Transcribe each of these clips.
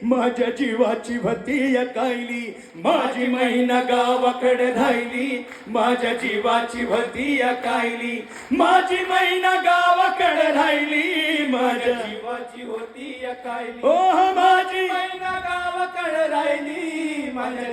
माझ्या जीवाची भती कायली, माझी महिना गावाकडे राहिली, माझ्या जीवाची भती कायली, माझी महिना गावाकडे राहिली, माझ्या जीवाची होती कायली, ओ माझी महिना गावाकडे राहिली, माझ्या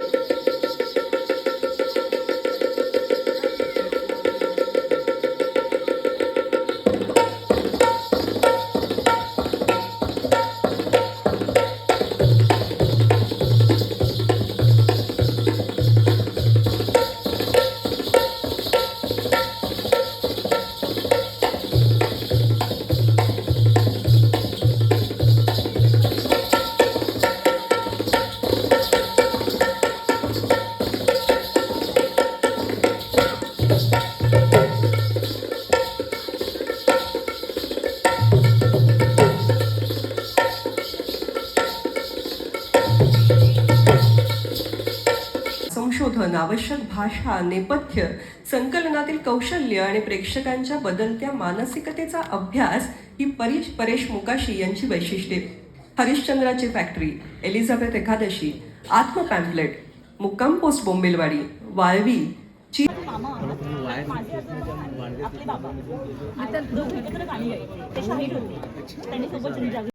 संशोधन, आवश्यक भाषा, नेपथ्य, संकलनातील कौशल्य आणि प्रेक्षकांच्या बदलत्या मानसिकतेचा अभ्यास ही परेश मोकाशी यांची वैशिष्ट्ये. हरिश्चंद्राची फॅक्टरी, एलिझाबेथ एकादशी, आत्म पॅम्पलेट, मुक्काम पोस्ट बोंबिलवाडी, वाळवी, आपले बाबा आता दोघे एकत्र गाणी गायचे, ते शाहीर होते, त्यांनी सोबत